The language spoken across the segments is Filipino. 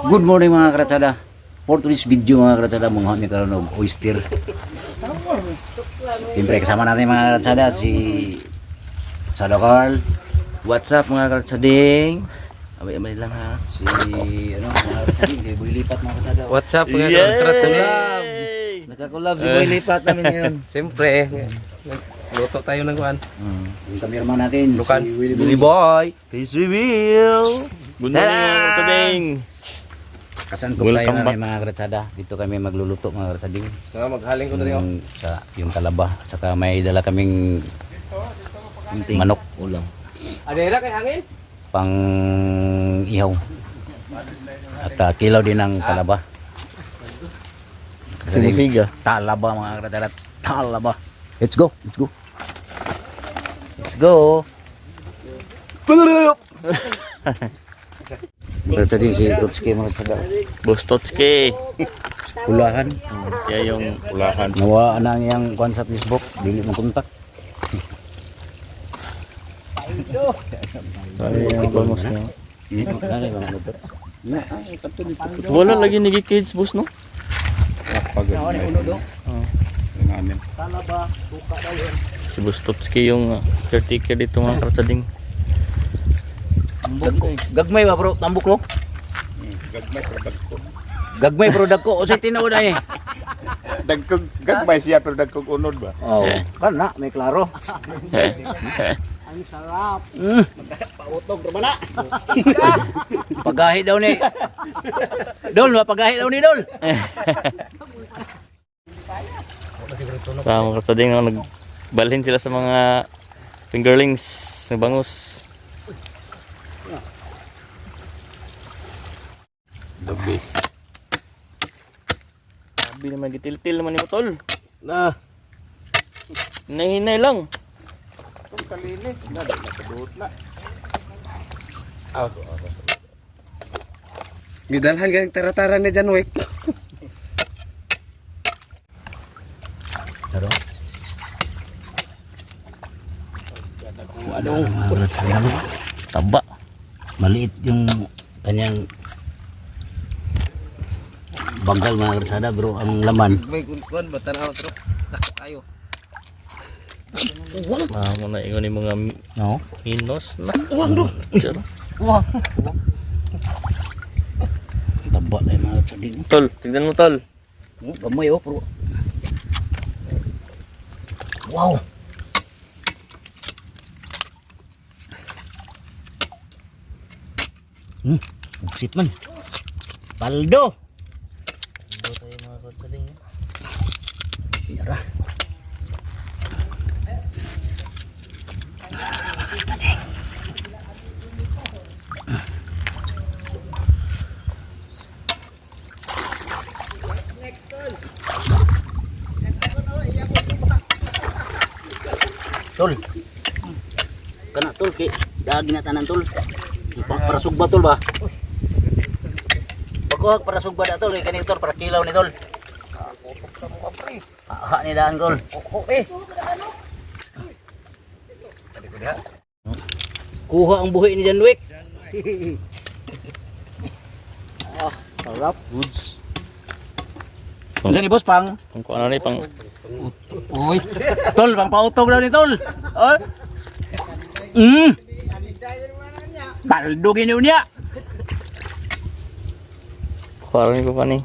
Good morning mga karatsada. For today's video mga karatsada, mga kami karoon ng oyster. Siyempre kasama natin mga karatsada si Sado Carl. What's up mga kartsading? Abay lang ha. Si ano mga karatsada, si Boy Lipat mga karatsada. What's up mga Yay! kratsulab? Nagkakulab si Boy Lipat namin ngayon. Siyempre, luto tayo ng kuan. Yung cameraman natin, Lukan. si Willie Billy Boy. Boy, please reveal. Good morning mga kartsading. Kasan ko tayo Welcome back. mga karatsada. Dito kami magluluto mga karatsading. So, maghaling ko na rin. Yung talaba. Saka may dala kaming manok. Ulam. Adera kay hangin? Pang ihaw. At kilaw din ng talaba. Sinifiga. Talaba mga karatsada. Talaba. Let's go. Let's go. Let's go. Karatsading si Tutski mga karatsada. Bustotski. Ulahan. Siya yung ulahan. Nawa na ang iyang kuhan sa Facebook. Dili mo kontak. Ay, ang bangos niya. Nanay mga karatsada. Wala lagi nigi kids boss no? Si Bustotski yung caretaker dito mga kartsading. Gagmay ba bro? Tambok no? Gagmay product ko. O sa tinuod na eh. Dagkog gagmay siya pero dagkog unod ba? Oh, kana may klaro. Ang sarap. Pautog ra na. Pagahi daw ni. Dol, pagahi daw ni Dol. Sa mga kartsading nagbalhin sila sa mga fingerlings ng bangus. The best. Sabi naman gitil-til naman ni Motol. Na, Hinay-hinay lang. Kung kalinis na nakadut na. gidalhan ka ng tara-tara ni John Wick. Pero ano Taba. maliit yung kanyang banggal mga karsada bro, ang laman May kuan ba tanaw tro? Dako tayo. Mo na ingon ni mga no minos na. Sure. taba na yung mga karsada. Tol, tignan mo tol. Gamay oh bro. Wow, buksit man paldo. Ito tayo mga kartsading. Yara. Tol. Kana tol kay dagi na tanan tol. Para sugba tol ba? Pagkuhag para sugba da tol kay kani tol para kilaw ni tol. Ha ni daan tol. Kuha ang buhi ni John Wick. Sarap. Goods. Unsa ni boss pang? Kung ano ni pang Uy. Tol, pang pautog daw ni tol. Oh. Paldo giniw niya. kuharin ko pa ni.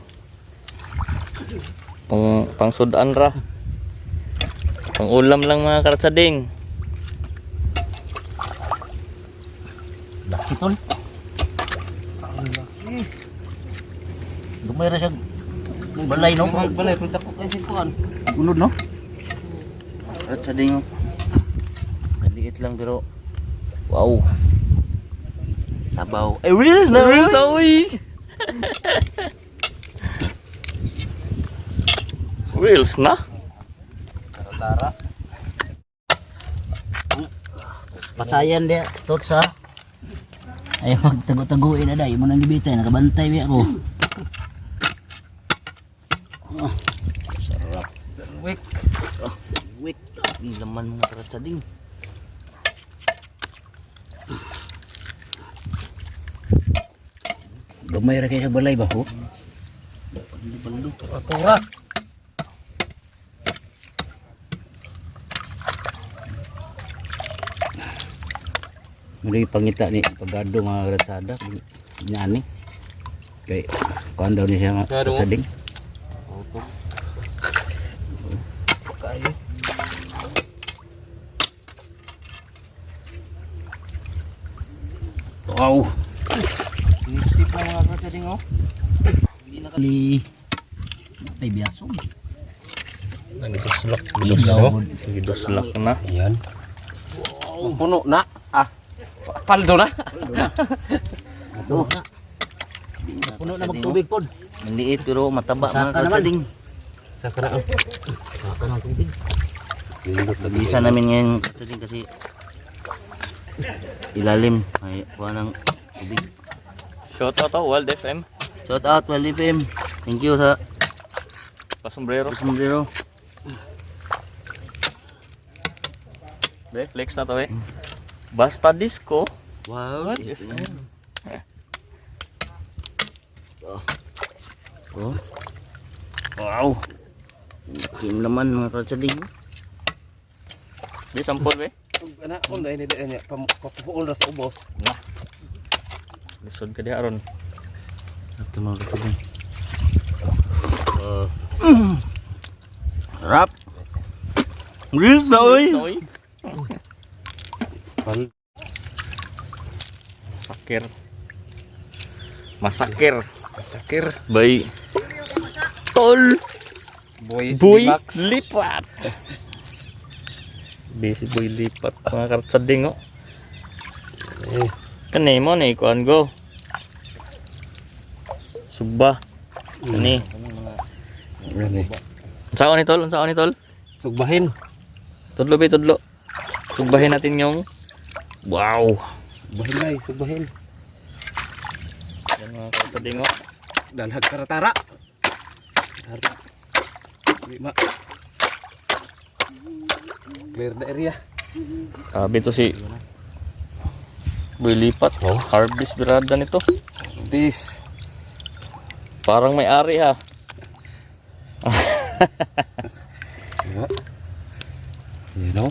Pang sudan ra. Pang ulam lang mga kartsading. Laki tol. Dumay ra siya. Balay no. Balay punta ko kay kuan. Unod no. Kartsading. Maliit lang pero wow. Sabaw. Ay, reels na reels na uy. Reels na? Tara. Pasayan dia tot sa. Ay magtago-taguin na dai mo nang gibitay nakabantay bi ako. Sarap. Wik. Wik. Ang laman mga kartsading. Gamay ra kay sa balay ba ho? Tura. Muli pangita ni pagado mga ratsada nyani. Kay kuan daw ni siya mga Gado mo? sading. Kayo. Wow. Isip na mga katsading oh. Hindi nakali. Ay biyaso. Nagduslak. Ilaw. Nagduslak na. Ayan. Puno na. Ah. Paldo na. Ito. Puno na magtubig pod. Maliit pero mataba mga katsading. Saka na. Saka ng tubig. Bisa namin ngayon katsading kasi ilalim ay kuha ng tubig. Shout out to Wild FM. Shout out Wild FM. Thank you sa Pasombrero. sombrero. Be, flex na to eh. Basta Disco. Wow. Wild FM. Oh. Wow. Kim naman mga katsading. Be, sampol be. Ana kon dai ni dai papuol ra sa ubos. Lisod ka di aron. Ito mga katsading. Rap. Gris na oy. Noy. Masakir. Masakir. Sakir. Bay. Tol. Boy. Boy Max. lipat. Busy boy lipat mga kartsading oh. Kanay mo na ikuan go. Suba. Kani. Ano Saan ni tol? Saan ni tol? Sugbahin. Tudlo be tudlo. Sugbahin natin yung wow. Sugbahin bay, sugbahin. Yan mga kartsading oh. Dalhag taratara. Lima. Clear the area. Sabi to si boy lipat. Oh, harvest birada nito. This. Parang may ari ha. You know?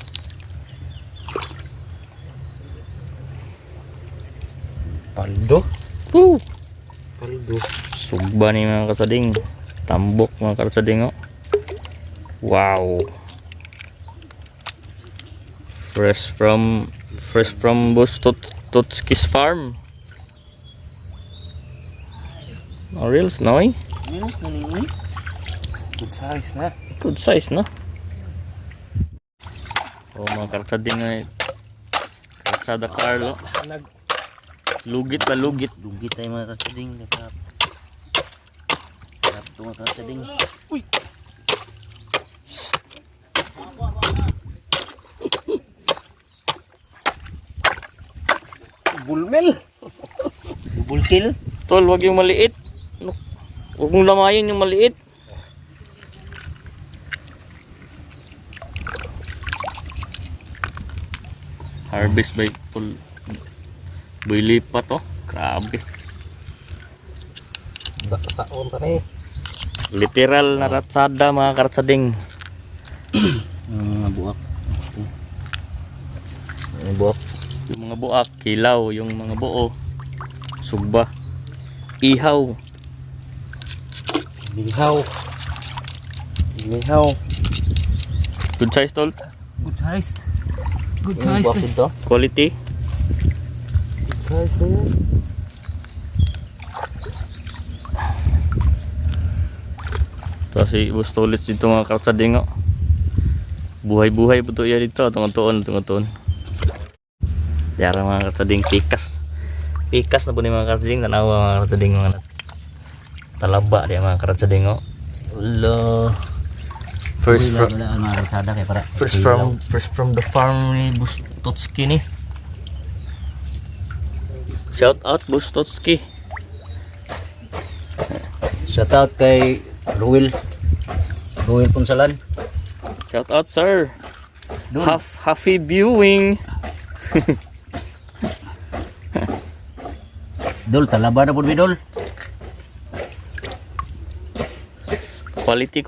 Paldo. Woo! Paldo. Sugba ni mga kartsading. Tambok mga kartsading oh. Wow. Fresh from Bus Totski's farm. Oh, real snowy. Good size na. Good size no. Oh mga kartsading ay Kartsada Carlo. Lugit pa lugit. Lugit tayo mga katsading. Sarap ito mga katsading. Uy. Bulmel. Double kill. Tol, wag yung maliit. Ano? Huwag mong lamayin yung maliit. Harvest by full boy lipat oh. Grabe. Saon pa rin. Literal na ratsada mga kartsading. Mga buwak. Mga buwak. Yung mga buak, kilaw, yung mga buo, sugba, ihaw. Lihaw. Lihaw. Good size tol. Good size. Good Yung buwak ito. Quality. Good size na yan. Kasi bustolit dito mga kartsading oh. Buhay-buhay po to yan dito. Tungon-tuon. Yara mga kartsading pikas. Pikas na po ni mga kartsading. Tanawa mga kartsading mga talaba dia mga kartsading oh. Ulo. First from the farm ni Bustotski ni. Shout out Bustotski. Shout out kay Ruel Punsalan. Shout out sir. Happy viewing. Dol, talaba na po mi Dol. Quality.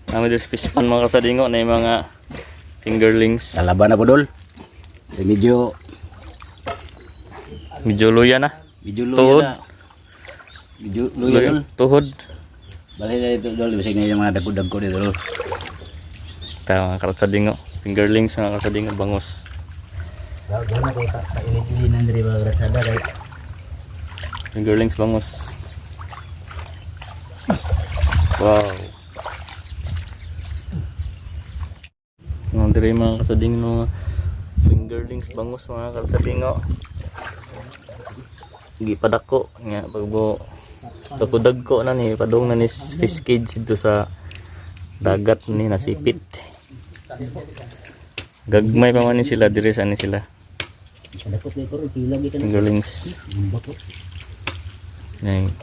Kami dito fish pan mga kasadingo na yung mga fingerlings. Kalaban na budol. Medyo Luya na. Tuhod. luya na. Medyo luya dol. Tuhod. Balik na dito dol. Bisig na yung mga dagko dito dol. Tara mga kasadingo. Fingerlings mga kasadingo bangos. Gawin na kayo kainit-ilinan dari mga grasada kay. Fingerlings bangos. Wow. Nang dire mga kasadingo mga fingerlings bangos mga kasadingo. Gi padako nya pagbo dagko na ni padong na ni fish cage dito sa dagat ni nasipit. Gagmay pa man ni sila dire sa ni sila. Kadakot kay koro kilag ikan. Fingerlings. Bako. Yang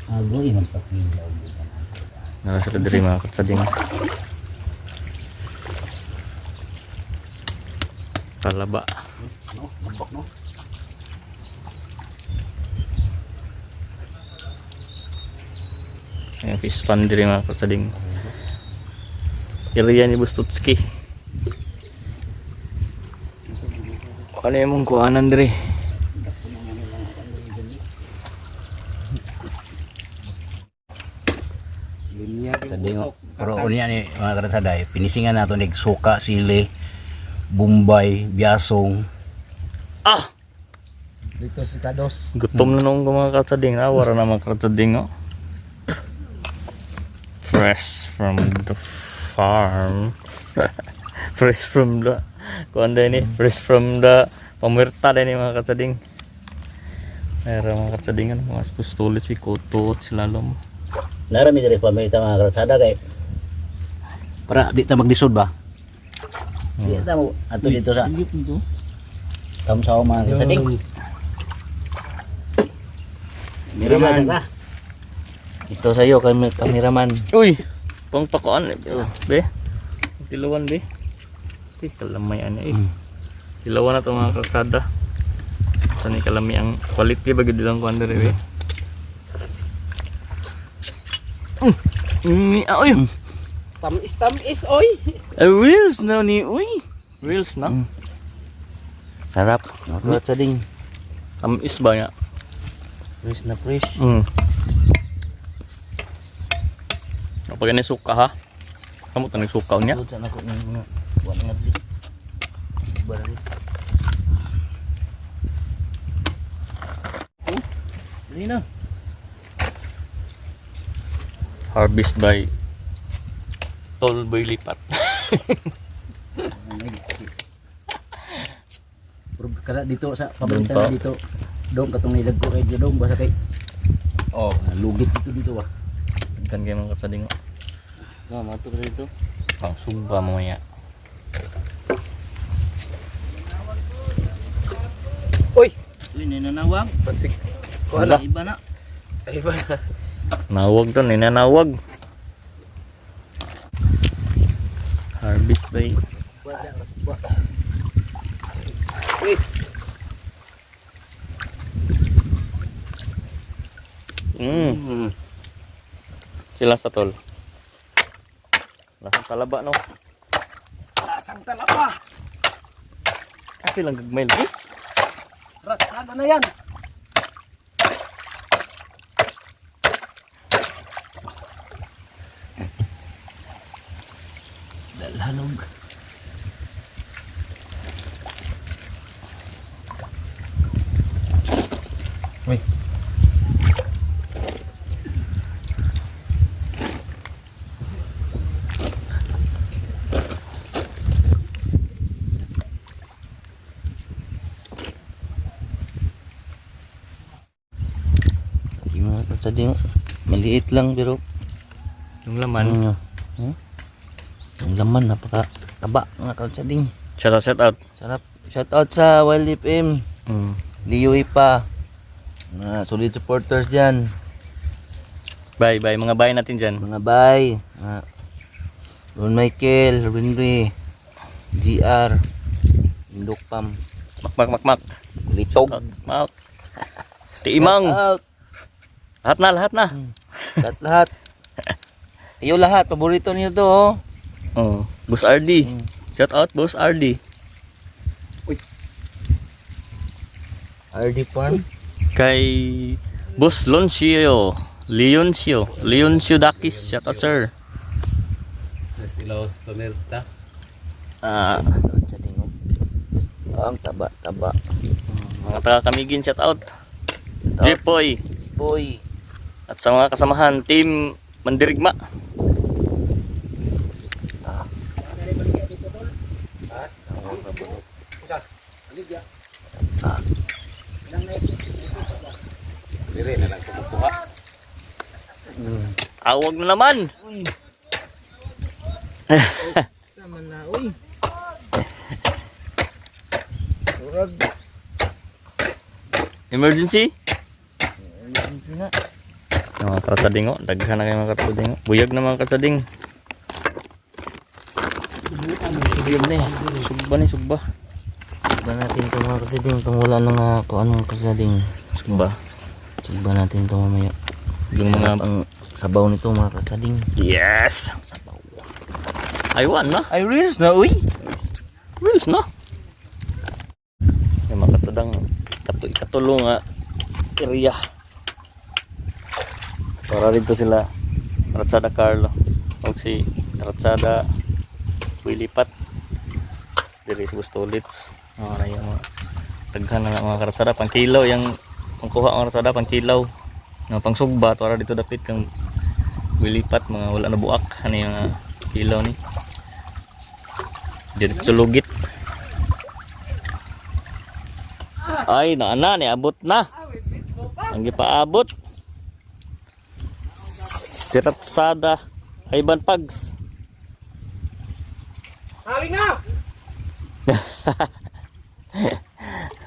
Agoy man pakilaw. nara sila dire mga kasadingo. Talaba. Ayan, fish pan dire mga kasading. Area ni Bustutski. Ano yung mong kuhanan dire? Sadingo. Pero unya ni mga grasada pinisingan nato nig suka, sili, bumbay, biasong. Ah! Dito si Kados. Gutom na nung mga kasading. Wala na mga kasading. Oh. Fresh from the farm. Fresh from the kuan din ni. Fresh from the pamirta din ni mga kasading. Meron mga kasadingan mga pustulit si kutot silalom. Narami diri pamerita mga grasada kay para di ta maglisod ba? Di ta mo ato dito sa tamsaw mga kasading. Kameraman. Ito sa iyo kameraman. Uy! Pang pakuan eh. Be? Tilawan be? Kalamay ano eh. Tilawan na ito mga kalsada. Saan ni kalami ang quality bagi dilang kuan diri be? Uy! Tamis, oy. Reels na ni uy! Reels na? Sarap. Mga kasading. Tamis ba nga? Fresh na fresh. Kapag ni suka ha? Kamu tanong suka niya? Sa nako ng mga kuan nga di. Barang. Dili na. Harvest by Tolboy Lipat. Pero kada dito sa Doon pabalita pa. na dito. Dong katong nilag ko kay dong basta kay. Oh, Lugit dito ah. kan kayo mga kasading. No, mato ka dito. Pang sumba mamaya. Uy, Uy, ninanawag. pasik. Wala. Iba na. Iba na. Nawag to, ninanawag. Harvest by Yes. Sila sa tol. Lasang talaba no. Lasang talaba. Kasi lang gagmay lagi. Rasada na yan. Dalhanog. Uy. Yung mga kasading maliit lang pero Yung laman. yung laman napaka taba mga kasading. Shout out. Sarap. Shout out sa Wild FM. Mm. Leo Ipa. Mga solid supporters diyan. Bye mga bye natin dyan. Mga bay. Ron Michael, Rinri, GR, Indok Pam, Mak. Litog. Mak. Tiimang. Out. Lahat na. Lahat. Iyo lahat, paborito niyo to oh. Oh, Boss RD. Shout out Boss RD. RD Farm. Kay Boss Leoncio Dakis. Shout out sir. Nasilaw sa pamerta. Ah, Chatting oh. Ang taba. mga taga-Kamigin shout out. Jepoy Boy. at sa mga kasamahan team Mandirigma. Dire na lang kumukuha. Awag na naman. Sama na uy. Emergency? Emergency na. Mga karsading oh, daghan na kayo mga karsading oh. Buyag na mga karsading. Buyag na eh. Sugba. Sugba natin ito mga kasading. Itong wala nang kung anong kasading. Sugba. Sugba natin ito mamaya. Yung mga Ang sabaw nito mga kasading. yes. Sabaw. Aywan na. Ay reels na uy. Reels na. Yung mga kasadang ikatulong nga area. Para dito sila Ratsada Carlo o si Ratsada Wilipat diri sa Bustolits. Yung mga taghan na mga karatsada pang kilaw yung pangkuha ang karatsada pang kilaw nga pang sugba para dito dapit kang Wilipat mga wala na buak ano yung kilaw ni dito sa lugit. Ay naana ni abot na ang gipaabot si Ratsada Ivan Pags. Haling na!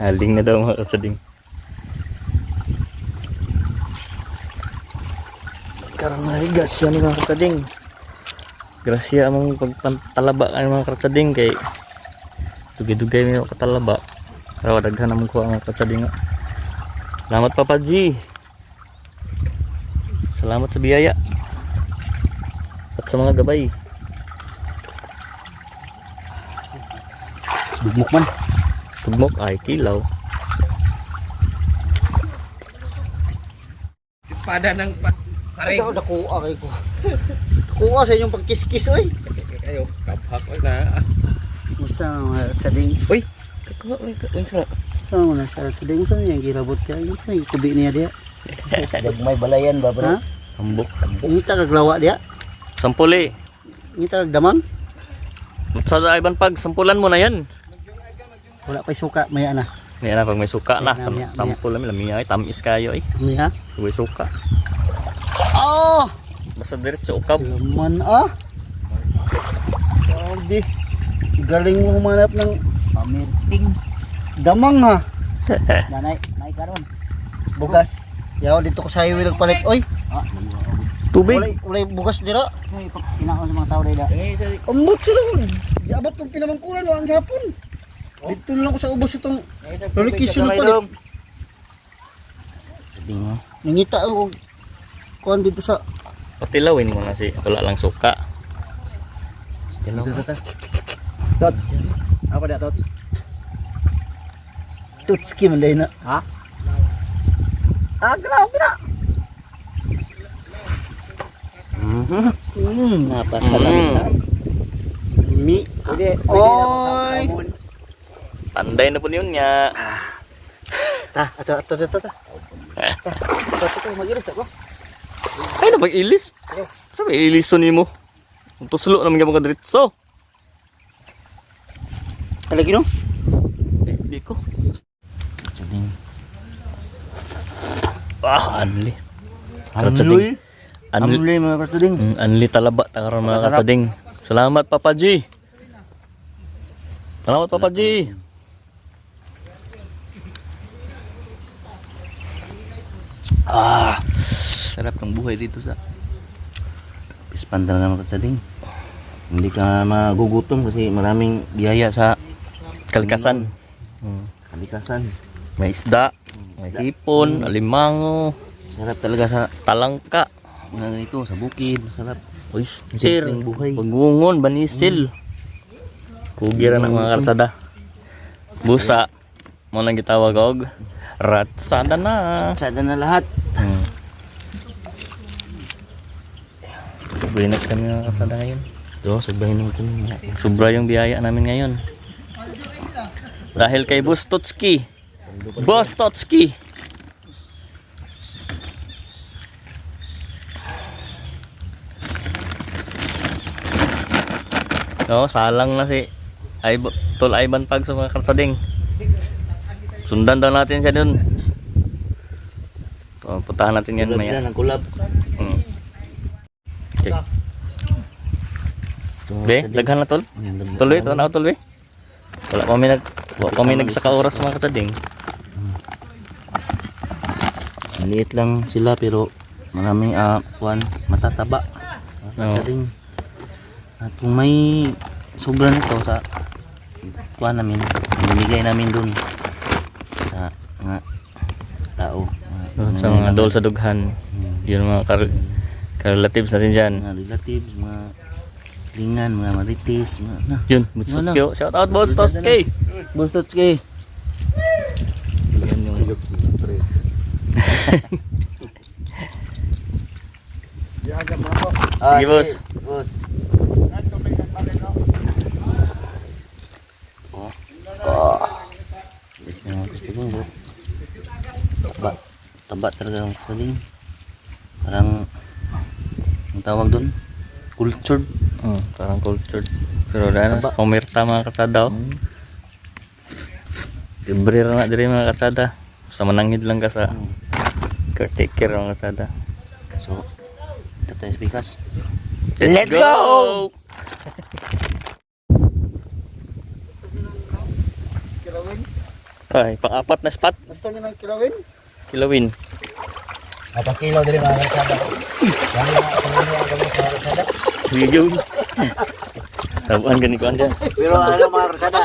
Haling na daw mga kasading. Karang narigas yan mga kasading. Grasya among pagpantalaba ang mga kasading kay dugay-dugay mo katalaba. Pero daghan namang kuha mga kasading. Salamat Papa G. Salamat sa biyaya. At sa mga gabay. Bugmok man. Tugmok ay kilaw. Espada ng paring. Ikaw nakuha kay ko. Nakuha sa inyong pagkiskis oy. Kayo, kabhak ko na. Musta mga sading? Uy! Kakuha ko unsa. Saan mo na sa sading sa yung girabot ka? Yung kubi niya dia. Dagmay balayan ba bro? Tambok. Ngita kaglawa dia. Sampuli. Ngita kagdamang. Sa Ivan Pag, sampulan mo na yan. Wala pa'y suka maya na. May na pag may suka na. Miya. Sampul namin. Lamiya ay tamis kayo ay. Maya. May suka. Oh! Basta diretso ukab. Laman ah. Grabe. Galing mo humanap ng pamirting damang ha. Nanay karon. Bugas. Yaw dito ko sa highway nagpalit oy. Tubig. Ulay bugas dira. Kinakaon sa mga tao dira. Ambot sila mo. Diabot ng pinamangkuran ang hapon. Dito lang ko sa ubos itong relocation na palit. Sading oh. Nangita ako kuan dito sa Patilawin mo na si wala lang suka. Tilaw. Tot. Apa dah tot? Tutski man na. Ha? Ah, grabe na. Napasalamat. Mi. Oy. Panday na po yun niya. Ato. Magiris ako. Ay napag-ilis. Sabi ilison nimo. Tuslo naman gyud mga diretso. Lagi no? Di ko. Sading. Anli. Anli. Anli. Anli mga kasading. Anli talaba takaron mga kasading. Salamat Papa G. Salamat Papa G. Sarap ng buhay dito sa Ispanda na mga kasading. Hindi ka magugutom kasi maraming biyaya sa Kalikasan. kalikasan. May isda, may hipon, alimango, Sarap talaga sa talangka. mga ganito sa bukid, masarap. Oyster. Simpleng buhay. Pagungon, banisil. Kugira na mga karsada. Busa. Mo lang gitawag og ratsada na. Sada na lahat. Buenas kami mga karsada ngayon. Ito, sabahin naman kami. Sobra yung biyaya namin ngayon. Dahil kay Boss Totski. Boss Totski. No, salang na si Tol Ivan Pag sa mga karsading. Sundan daw natin siya dun. So, puntahan natin yan Kulab maya. sila ng kulab. Okay. Be, daghan na tol. Tuloy, ito na ako tuloy. Wala kami nagsaka oras mga karsading. Maliit lang sila pero maraming matataba. Oo. At kung may sobra nito sa kuan namin, binigay namin doon sa mga tao. Sa mga dol sa dughan. Yun mga relatives natin dyan. Mga relatives, mga lingan, mga marites, mga Yun, Bustotski. Shout out Bustotski. Bustotski. Yan yung Sige, boss. Boss. Taba talaga ang saling. Parang ang tawag doon, cultured. Parang cultured. Pero dahil sa pumirta mga katsada. Libre na diri mga katsada. Sa manangid lang ka sa caretaker mga katsada. So, ito tayo speakers. Let's go! Ay, pang-apat na spot. Gusto niyo ng kilawin? Kilawin. Napakilaw din mga karsada. Dami na mga karsada. Video. Tabuan gani ko andyan. Pero ano mga karsada,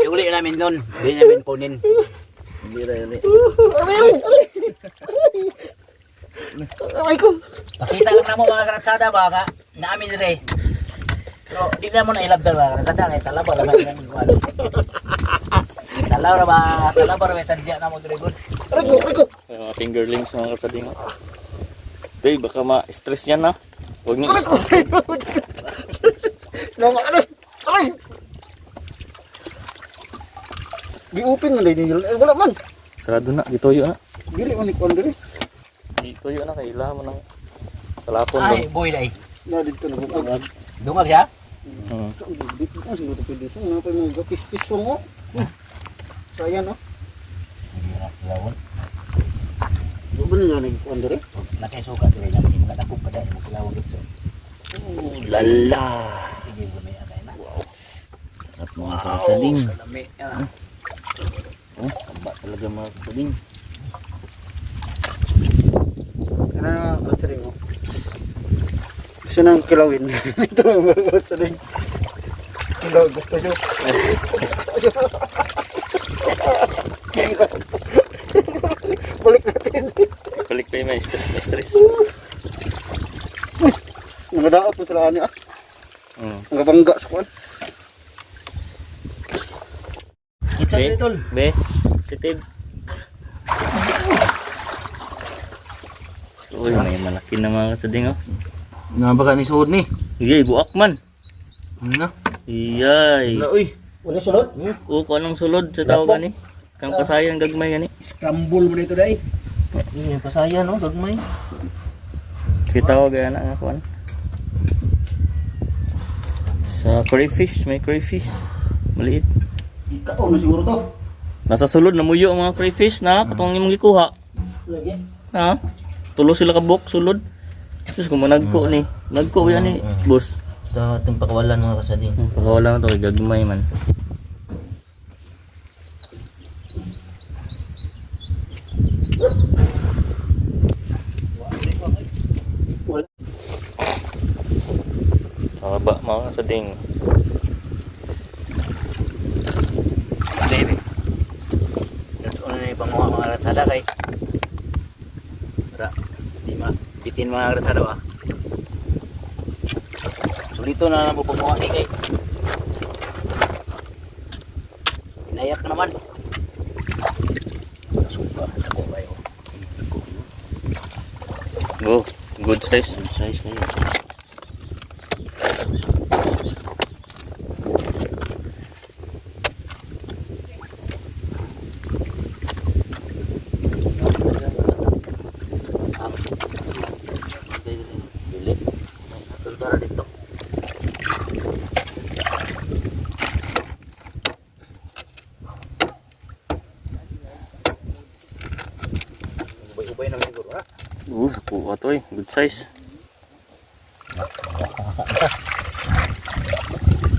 iuli namin doon. Hindi namin kunin. Hindi rin. Aray ko! Pakita lang na mo mga karsada baka namin rin. Pero di na mo na ilabdal mga karsada. Kaya talaba naman yan. Talaba ba sadya na mo dire good. May mga fingerlings mga katsading. Hey, baka ma-stress yan ha. Huwag niyo stress. Aray! Giupin na din yun. Wala man. Sarado na, gituyo na. Dili man ikon diri. Gituyo na, kailangan mo ng salapon Ay, doon. boy day. Na dito na bukod. Dungag siya? Dito na siguro pwede sa mga pwede mga pis-pis mo. Sayang no. Hindi na kilawon. Ano na nga nagkuhan diri? Nakisukat rin namin. Nakakog pa dahil mo kilawon dito. Lala! Hindi mo may atay na. At mga kasaling. Kalami. Taba talaga mga kasaling. Ano nga battery mo? Gusto nang kilawin. Ito ang mga saling. Gusto nyo. Balik natin. Balik pa yung may stress. Nagadaot mo sila ani ah. Hmm. Nagabangga sa kuwan. Itsa Be, tol. be, sensitive. Uy, may malaki na mga katsading oh. Nabaka ni suod ni. Iyay, buak man. Ano? Iyay. Wala uy. Wala sulod? O, kung anong sulod sa tao gani? Kang pasayan gagmay gani? Scramble mo dito day. Yung pasaya no, gagmay. Si tawag gaya na nga kuan. Sa crayfish, may crayfish. Maliit. Ikaw na siguro to. Nasa sulod na muyo ang mga crayfish na katong imong gikuha. Lagi. Ha? Tulo sila ka buk sulod. Sus kung managko ni. Nagko yan ni boss. Ito itong pakawalan mga kasaling. Pagkawala na to kay gagmay man. Haba mga kasading. Baby. Ito na yung panguha mga ratsada kay. Para di ma bitin mga ratsada ba. Sulito na lang mo pumuha ni kay. Inayak ka naman. Suka, ako kayo. Oh, good size. Good size kayo. Dili. Para dito. Ubay-ubay na siguro ha. Kuha to eh. Good size.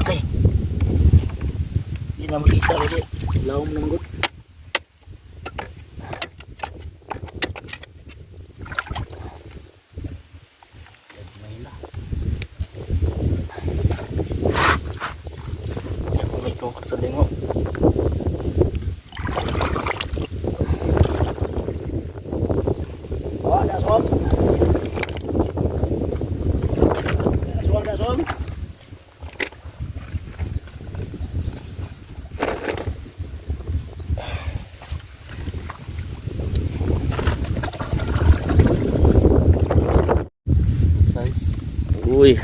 Okay. Hindi na makita ulit. Lawom ng gut. Yan, may itong katsading mo. Oh, dasom. Dasom. Good size. Uy.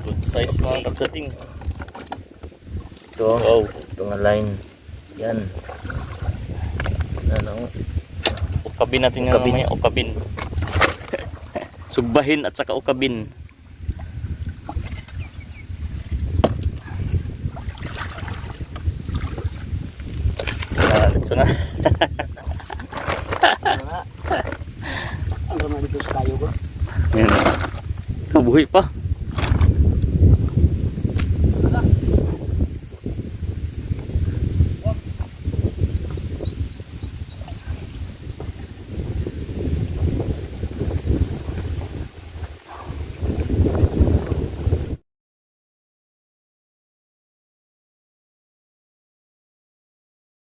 Good size mga katsading. Ito. Wow. Ito nga line. Yan. Ano? Ukabin natin yung Ukabin. mamaya. Ukabin. Sugbahin at saka ukabin. Ito na. Ang ramay dito sa kayo ko. Yan. Nabuhay pa.